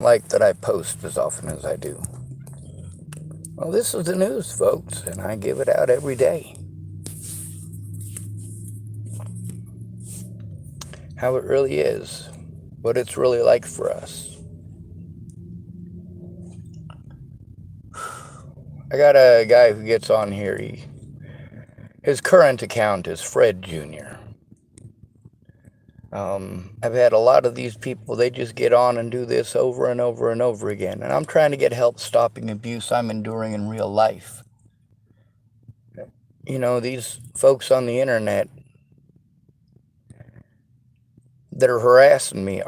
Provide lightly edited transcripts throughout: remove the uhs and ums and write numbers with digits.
like that I post as often as I do. Well, this is the news, folks, and I give it out every day. How it really is, what it's really like for us. I got a guy who gets on here. His current account is Fred Jr. I've had a lot of these people, they just get on and do this over and over and over again. And I'm trying to get help stopping abuse I'm enduring in real life. You know, these folks on the internet that are harassing me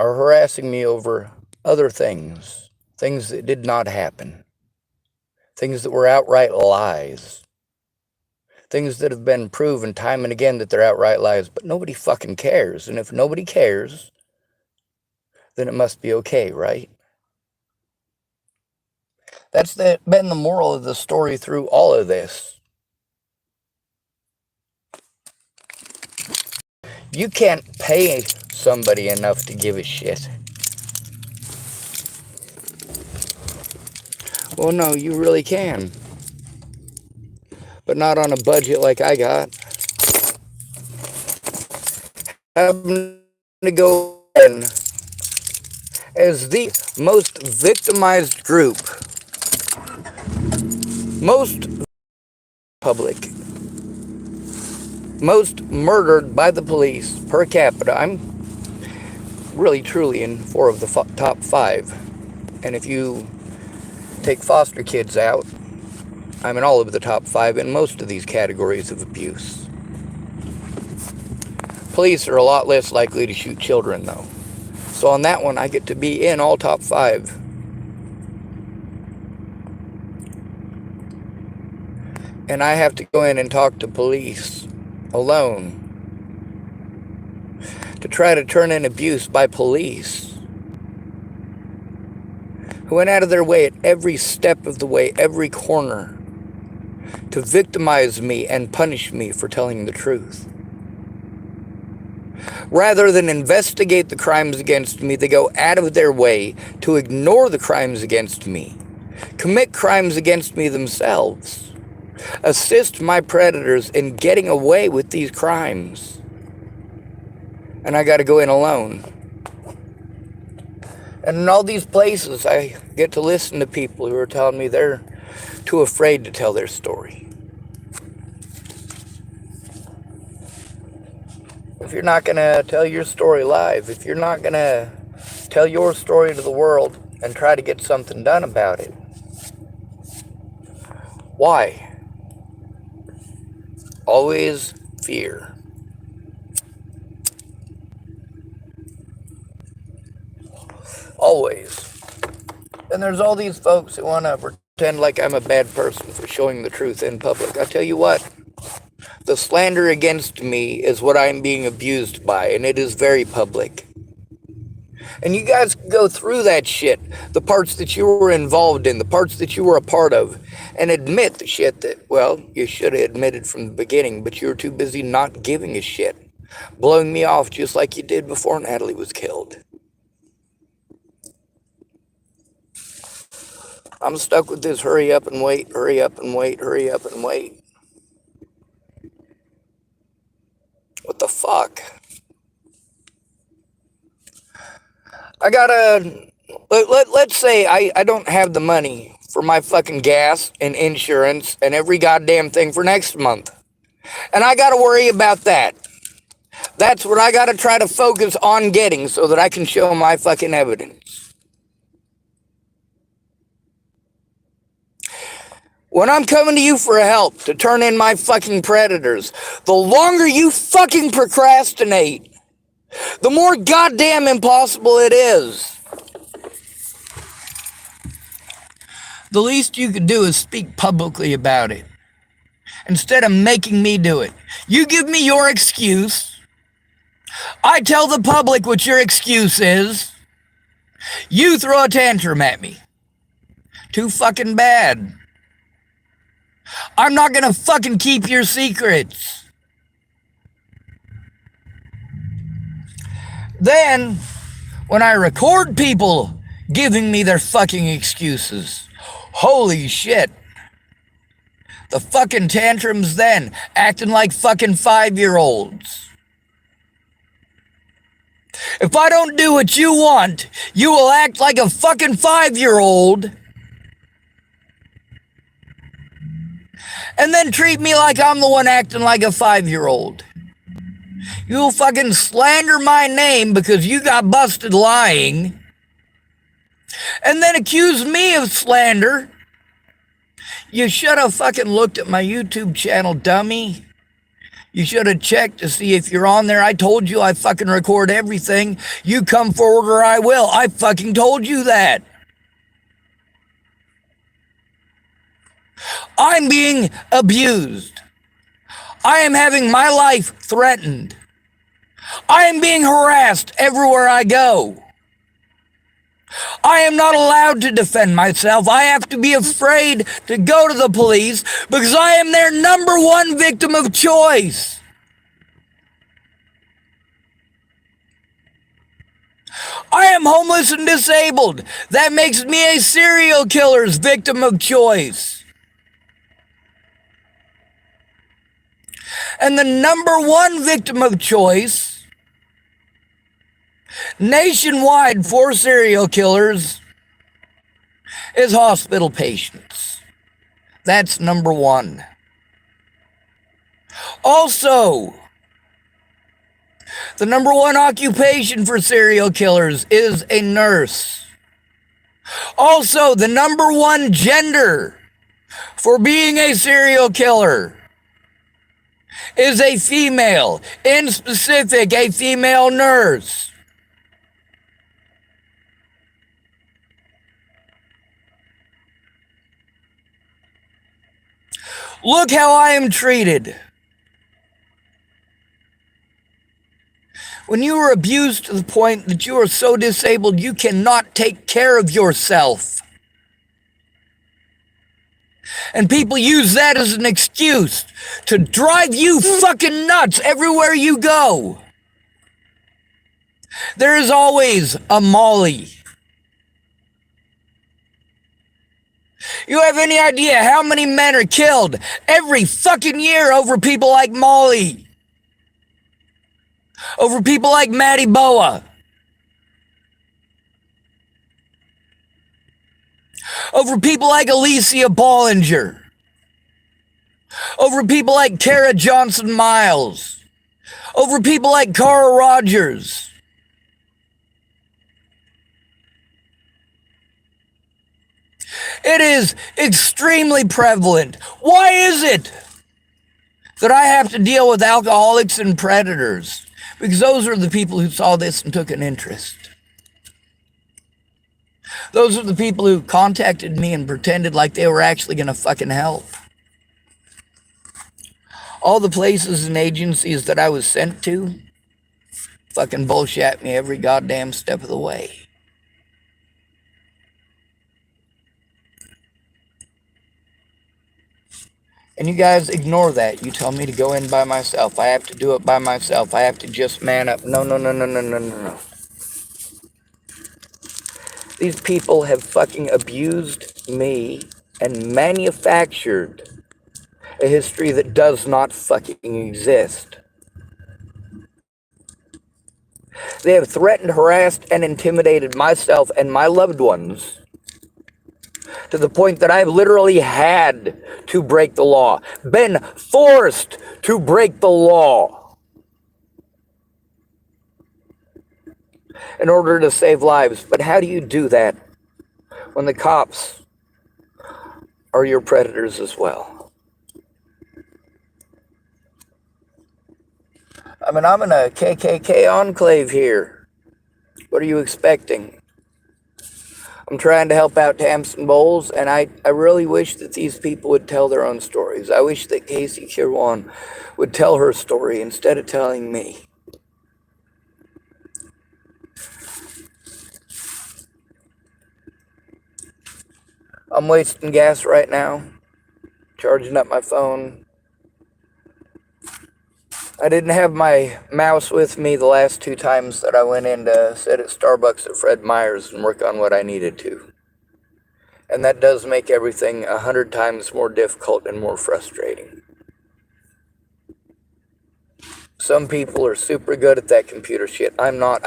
over other things that did not happen, things that were outright lies, things that have been proven time and again that they're outright lies, but nobody fucking cares. And if nobody cares, then it must be okay, right? That's been the moral of the story through all of this. You can't pay somebody enough to give a shit. Well, no, you really can. But not on a budget like I got. Having to go in as the most victimized group, most public, most murdered by the police per capita. I'm really truly in 4 of the top 5. And if you take foster kids out, I'm in all of the top 5 in most of these categories of abuse. Police are a lot less likely to shoot children, though. So on that one, I get to be in all top 5. And I have to go in and talk to police alone to try to turn in abuse by police who went out of their way at every step of the way, every corner, to victimize me and punish me for telling the truth. Rather than investigate the crimes against me, they go out of their way to ignore the crimes against me, commit crimes against me themselves, assist my predators in getting away with these crimes. And I got to go in alone. And in all these places, I get to listen to people who are telling me they're too afraid to tell their story. If you're not going to tell your story live, if you're not going to tell your story to the world and try to get something done about it, why? Always fear. Always. And there's all these folks that want to pretend like I'm a bad person for showing the truth in public. I tell you what, the slander against me is what I'm being abused by, and it is very public. And you guys can go through that shit, the parts that you were involved in, the parts that you were a part of, and admit the shit that, well, you should have admitted from the beginning, but you were too busy not giving a shit, blowing me off just like you did before Natalie was killed. I'm stuck with this hurry up and wait, hurry up and wait, hurry up and wait. What the fuck? I gotta, let's say I don't have the money for my fucking gas and insurance and every goddamn thing for next month. And I gotta worry about that. That's what I gotta try to focus on getting so that I can show my fucking evidence. When I'm coming to you for help to turn in my fucking predators, the longer you fucking procrastinate, the more goddamn impossible it is. The least you could do is speak publicly about it, instead of making me do it. You give me your excuse. I tell the public what your excuse is. You throw a tantrum at me. Too fucking bad. I'm not gonna fucking keep your secrets. Then, when I record people giving me their fucking excuses. Holy shit. The fucking tantrums then, acting like fucking 5-year-olds. If I don't do what you want, you will act like a fucking 5-year-old and then treat me like I'm the one acting like a 5-year-old. You'll fucking slander my name because you got busted lying and then accuse me of slander. You should have fucking looked at my YouTube channel, dummy. You should have checked to see if you're on there. I told you I fucking record everything. You come forward or I will. I fucking told you that. I'm being abused. I am having my life threatened. I am being harassed everywhere I go. I am not allowed to defend myself. I have to be afraid to go to the police because I am their number one victim of choice. I am homeless and disabled. That makes me a serial killer's victim of choice. And the number one victim of choice nationwide for serial killers is hospital patients. That's number one. Also, the number one occupation for serial killers is a nurse. Also, the number one gender for being a serial killer is a female, in specific, a female nurse. Look how I am treated. When you are abused to the point that you are so disabled you cannot take care of yourself. And people use that as an excuse to drive you fucking nuts everywhere you go. There is always a Molly. You have any idea how many men are killed every fucking year over people like Molly? Over people like Matty Boa? Over people like Alicia Bollinger? Over people like Kara Johnson Miles? Over people like Cara Rogers? It is extremely prevalent. Why is it that I have to deal with alcoholics and predators? Because those are the people who saw this and took an interest. Those are the people who contacted me and pretended like they were actually going to fucking help. All the places and agencies that I was sent to fucking bullshit me every goddamn step of the way. And you guys ignore that. You tell me to go in by myself. I have to do it by myself. I have to just man up. No. These people have fucking abused me and manufactured a history that does not fucking exist. They have threatened, harassed, and intimidated myself and my loved ones to the point that I've literally had to break the law, been forced to break the law in order to save lives. But how do you do that when the cops are your predators as well? I mean, I'm in a KKK enclave here. What are you expecting? I'm trying to help out Tamsen Bowles, and I really wish that these people would tell their own stories. I wish that Casey Kirwan would tell her story instead of telling me. I'm wasting gas right now, charging up my phone. I didn't have my mouse with me the last 2 times that I went in to sit at Starbucks at Fred Meyer's and work on what I needed to. And that does make everything 100 times more difficult and more frustrating. Some people are super good at that computer shit. I'm not.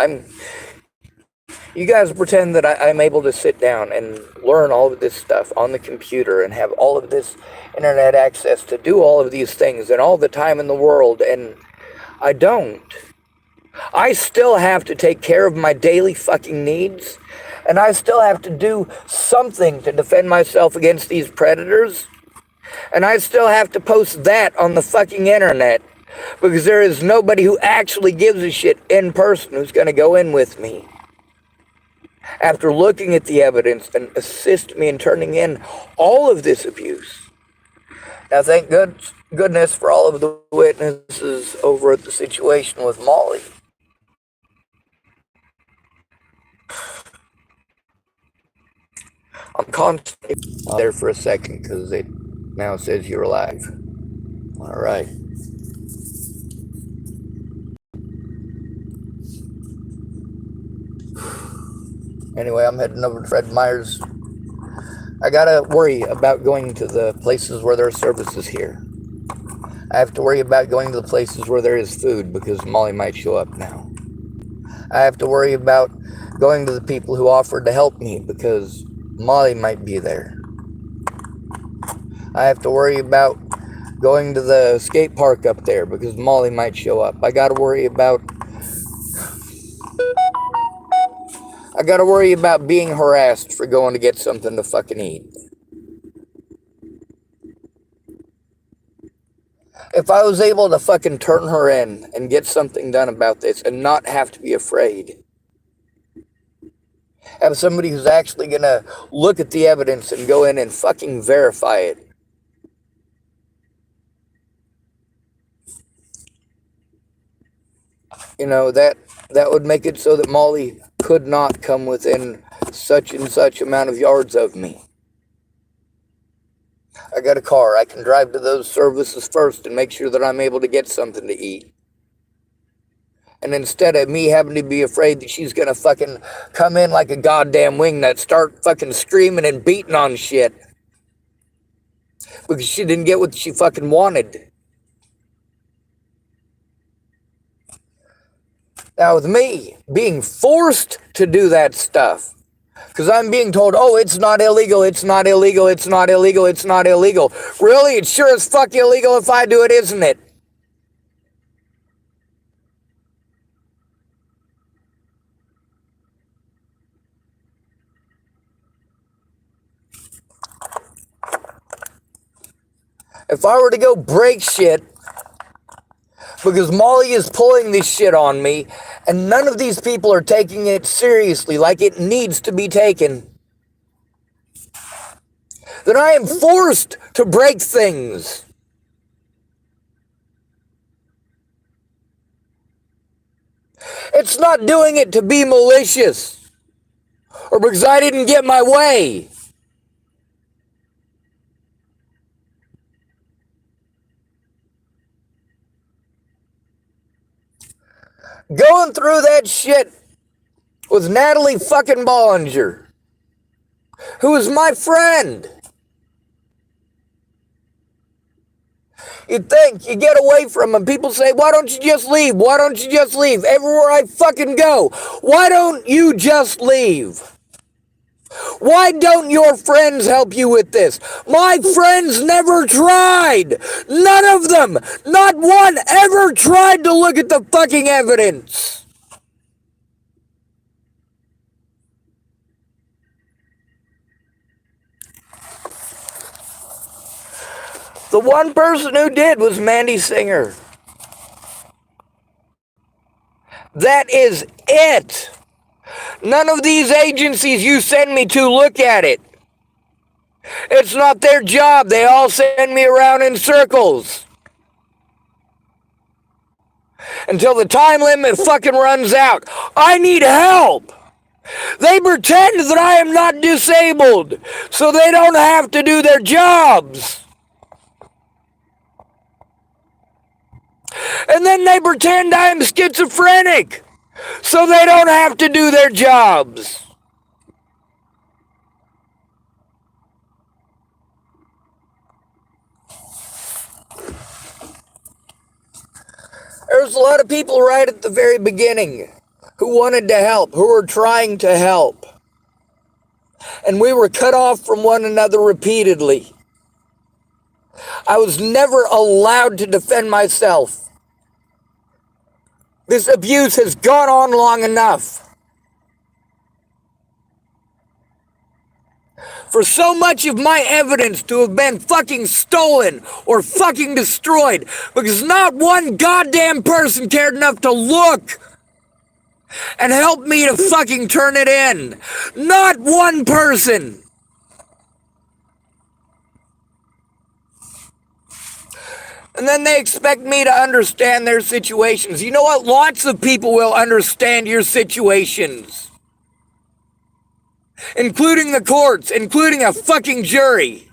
You guys pretend that I'm able to sit down and learn all of this stuff on the computer and have all of this internet access to do all of these things and all the time in the world, and I don't. I still have to take care of my daily fucking needs, and I still have to do something to defend myself against these predators, and I still have to post that on the fucking internet because there is nobody who actually gives a shit in person who's going to go in with me after looking at the evidence and assist me in turning in all of this abuse. Now, thank goodness for all of the witnesses over at the situation with Molly. I'm constantly there for a second because it now says you're alive. All right. Anyway, I'm heading over to Fred Meyer's. I gotta worry about going to the places where there are services here. I have to worry about going to the places where there is food because Molly might show up now. I have to worry about going to the people who offered to help me because Molly might be there. I have to worry about going to the skate park up there because Molly might show up. I gotta worry about being harassed for going to get something to fucking eat. If I was able to fucking turn her in and get something done about this and not have to be afraid, have somebody who's actually gonna look at the evidence and go in and fucking verify it. You know, that would make it so that Molly could not come within such and such amount of yards of me. I got a car. I can drive to those services first and make sure that I'm able to get something to eat. And instead of me having to be afraid that she's gonna fucking come in like a goddamn wingnut, start fucking screaming and beating on shit because she didn't get what she fucking wanted. Now with me being forced to do that stuff, because I'm being told, oh, it's not illegal, it's not illegal, it's not illegal, it's not illegal. Really? It's sure as fuck illegal if I do it, isn't it? If I were to go break shit because Molly is pulling this shit on me and none of these people are taking it seriously like it needs to be taken, then I am forced to break things. It's not doing it to be malicious or because I didn't get my way. Going through that shit with Natalie fucking Bollinger, who is my friend. You think you get away from them. People say, why don't you just leave? Why don't you just leave? Everywhere I fucking go, why don't you just leave? Why don't your friends help you with this? My friends never tried. None of them, not one, ever tried to look at the fucking evidence. The one person who did was Mandy Singer. That is it. None of these agencies you send me to look at it. It's not their job. They all send me around in circles until the time limit fucking runs out. I need help. They pretend that I am not disabled so they don't have to do their jobs. And then they pretend I'm schizophrenic so they don't have to do their jobs. There's a lot of people right at the very beginning who wanted to help, who were trying to help. And we were cut off from one another repeatedly. I was never allowed to defend myself. This abuse has gone on long enough. For so much of my evidence to have been fucking stolen or fucking destroyed because not one goddamn person cared enough to look and help me to fucking turn it in. Not one person. And then they expect me to understand their situations. You know what? Lots of people will understand your situations. Including the courts, including a fucking jury.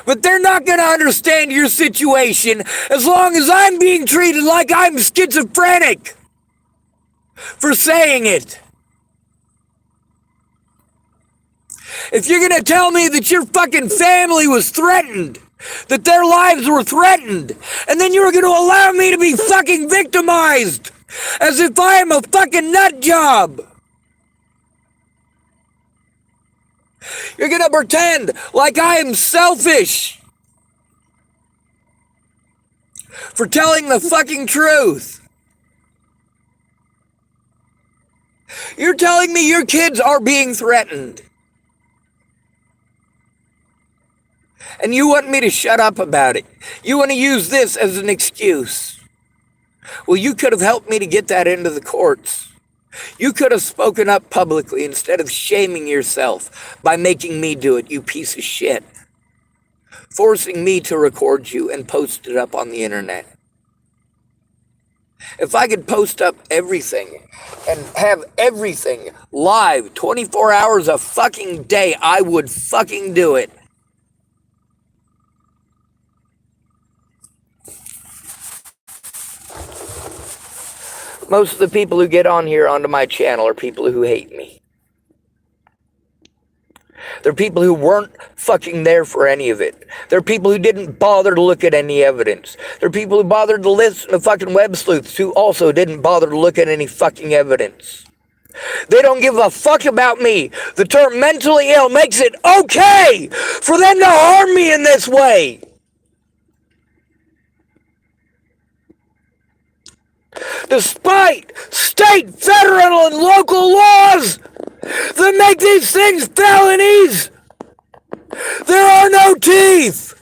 But they're not going to understand your situation as long as I'm being treated like I'm schizophrenic for saying it. If you're going to tell me that your fucking family was threatened, that their lives were threatened, and then you're going to allow me to be fucking victimized as if I am a fucking nut job. You're going to pretend like I am selfish for telling the fucking truth. You're telling me your kids are being threatened. And you want me to shut up about it. You want to use this as an excuse. Well, you could have helped me to get that into the courts. You could have spoken up publicly instead of shaming yourself by making me do it, you piece of shit. Forcing me to record you and post it up on the internet. If I could post up everything and have everything live 24 hours a fucking day, I would fucking do it. Most of the people who get on here onto my channel are people who hate me. They're people who weren't fucking there for any of it. They're people who didn't bother to look at any evidence. They're people who bothered to listen to fucking web sleuths who also didn't bother to look at any fucking evidence. They don't give a fuck about me. The term mentally ill makes it okay for them to harm me in this way. Despite state, federal, and local laws that make these things felonies, there are no teeth.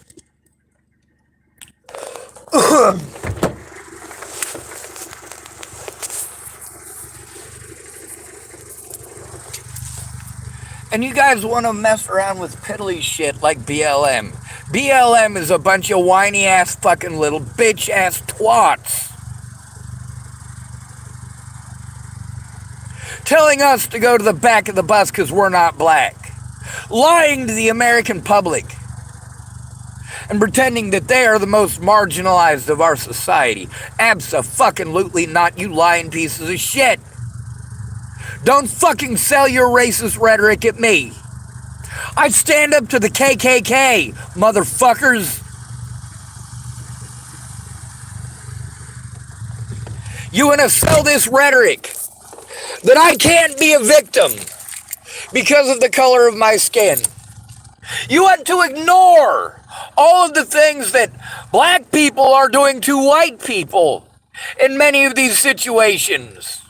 And you guys want to mess around with piddly shit like BLM. BLM is a bunch of whiny ass fucking little bitch ass twats. Telling us to go to the back of the bus because we're not black. Lying to the American public. And pretending that they are the most marginalized of our society. Abso-fucking-lutely not, you lying pieces of shit. Don't fucking sell your racist rhetoric at me. I stand up to the KKK, motherfuckers. You want to sell this rhetoric that I can't be a victim because of the color of my skin. You want to ignore all of the things that black people are doing to white people in many of these situations.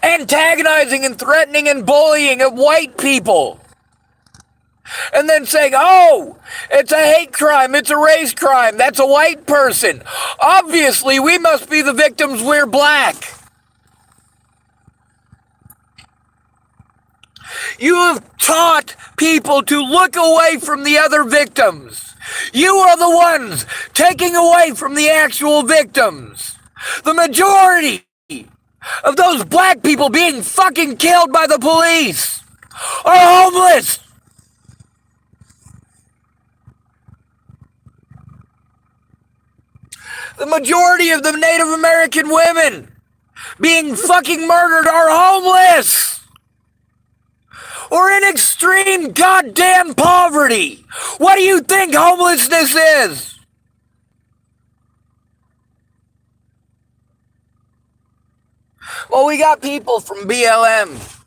Antagonizing and threatening and bullying of white people. And then saying, oh, it's a hate crime, it's a race crime, that's a white person. Obviously, we must be the victims, we're black. You have taught people to look away from the other victims. You are the ones taking away from the actual victims. The majority of those black people being fucking killed by the police are homeless. The majority of the Native American women being fucking murdered are homeless or in extreme goddamn poverty. What do you think homelessness is? Well, we got people from BLM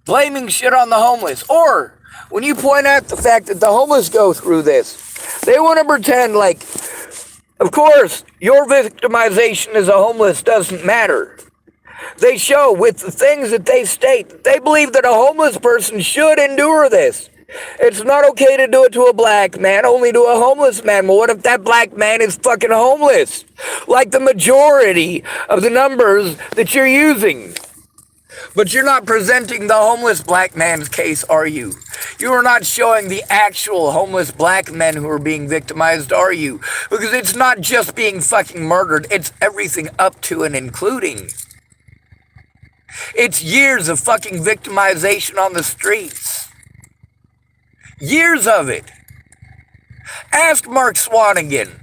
blaming shit on the homeless. Or when you point out the fact that the homeless go through this, they want to pretend like, of course, your victimization as a homeless doesn't matter. They show with the things that they state that they believe that a homeless person should endure this. It's not okay to do it to a black man, only to a homeless man. Well, what if that black man is fucking homeless? Like the majority of the numbers that you're using. But you're not presenting the homeless black man's case, are you? You are not showing the actual homeless black men who are being victimized, are you? Because it's not just being fucking murdered, it's everything up to and including. It's years of fucking victimization on the streets. Years of it. Ask Mark Swanigan.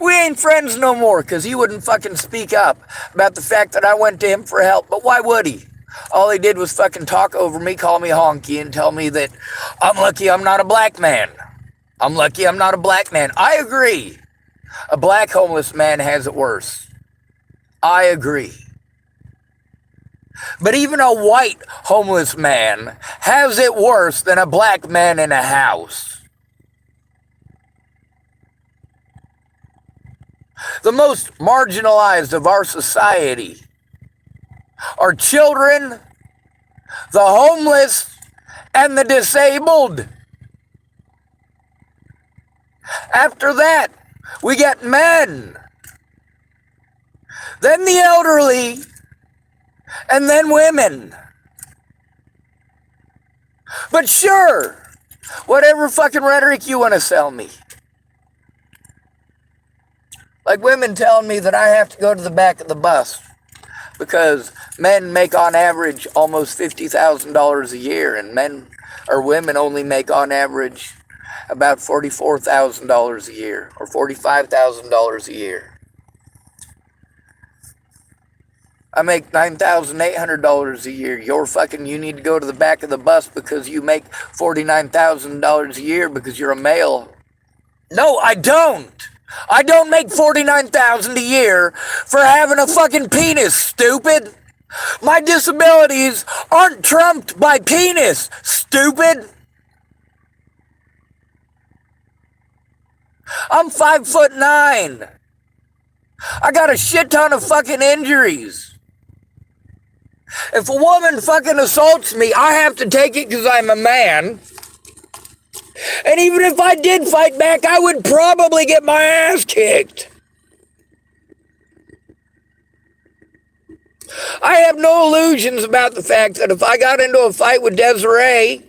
We ain't friends no more because he wouldn't fucking speak up about the fact that I went to him for help. But why would he? All he did was fucking talk over me, call me honky, and tell me that I'm lucky I'm not a black man. I'm lucky I'm not a black man. I agree. A black homeless man has it worse. I agree. But even a white homeless man has it worse than a black man in a house. The most marginalized of our society are children, the homeless, and the disabled. After that, we get men, then the elderly, and then women. But sure, whatever fucking rhetoric you want to sell me. Like women telling me that I have to go to the back of the bus because men make on average almost $50,000 a year and men or women only make on average about $44,000 a year or $45,000 a year. I make $9,800 a year. You need to go to the back of the bus because you make $49,000 a year because you're a male. No, I don't. I don't make $49,000 a year for having a fucking penis, stupid. My disabilities aren't trumped by penis, stupid. I'm 5'9". I got a shit ton of fucking injuries. If a woman fucking assaults me, I have to take it because I'm a man. And even if I did fight back, I would probably get my ass kicked. I have no illusions about the fact that if I got into a fight with Desiree,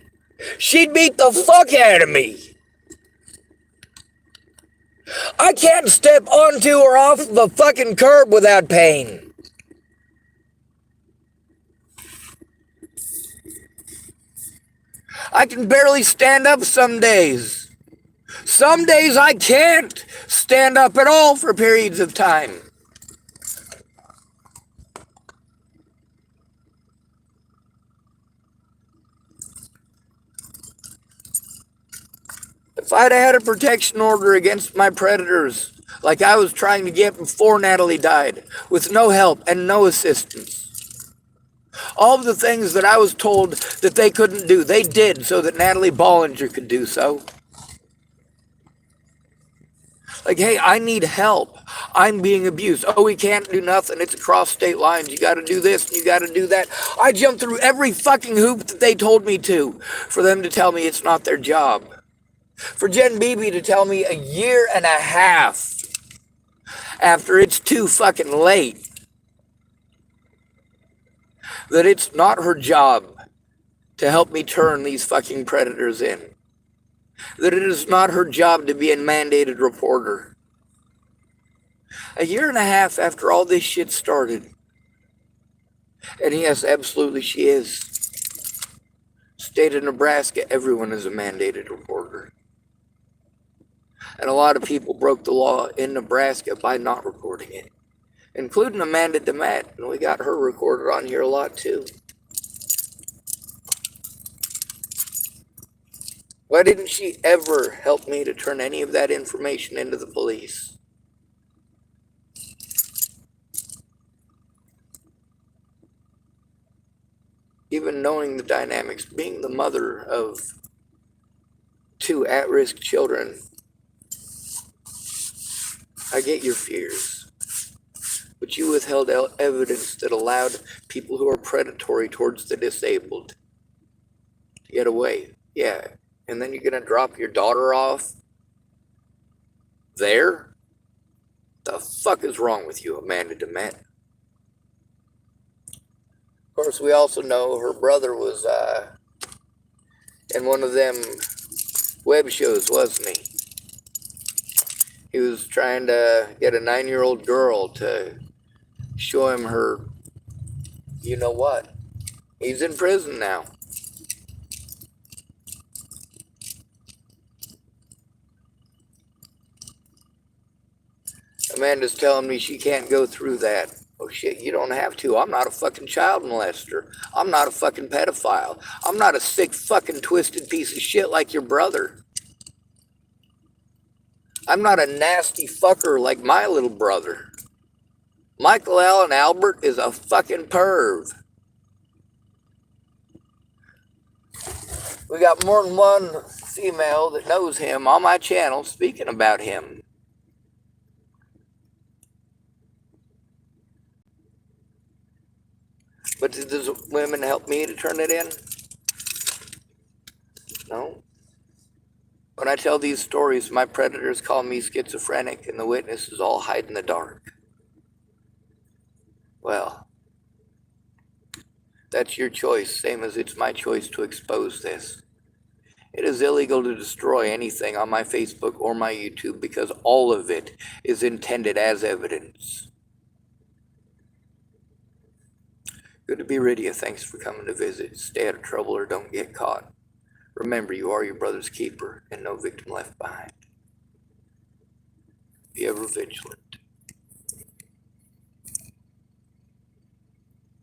she'd beat the fuck out of me. I can't step onto or off the fucking curb without pain. I can barely stand up some days. Some days I can't stand up at all for periods of time. If I'd had a protection order against my predators, like I was trying to get before Natalie died, with no help and no assistance, all of the things that I was told that they couldn't do, they did so that Natalie Bollinger could do so. Like, hey, I need help. I'm being abused. Oh, we can't do nothing. It's across state lines. You got to do this and you got to do that. I jumped through every fucking hoop that they told me to for them to tell me it's not their job. For Jen Beebe to tell me a year and a half after it's too fucking late that it's not her job to help me turn these fucking predators in. That it is not her job to be a mandated reporter. A year and a half after all this shit started. And yes, absolutely she is. State of Nebraska, everyone is a mandated reporter. And a lot of people broke the law in Nebraska by not reporting it, including Amanda DeMatt. And we got her recorded on here a lot too. Why didn't she ever help me to turn any of that information into the police? Even knowing the dynamics, being the mother of 2 at-risk children, I get your fears. But you withheld evidence that allowed people who are predatory towards the disabled to get away. Yeah. And then you're going to drop your daughter off there? The fuck is wrong with you, Amanda DeMatt? Of course, we also know her brother was in one of them web shows, wasn't he? He was trying to get a 9-year-old girl to show him her, you know what? He's in prison now. Amanda's telling me she can't go through that. Oh shit, you don't have to. I'm not a fucking child molester. I'm not a fucking pedophile. I'm not a sick fucking twisted piece of shit like your brother. I'm not a nasty fucker like my little brother. Michael Allen Albert is a fucking perv. We got more than one female that knows him on my channel speaking about him. But did those women help me to turn it in? No. When I tell these stories, my predators call me schizophrenic and the witnesses all hide in the dark. Well, that's your choice, same as it's my choice to expose this. It is illegal to destroy anything on my Facebook or my YouTube because all of it is intended as evidence. Good to be rid of you. Thanks for coming to visit. Stay out of trouble or don't get caught. Remember, you are your brother's keeper and no victim left behind. Be ever vigilant.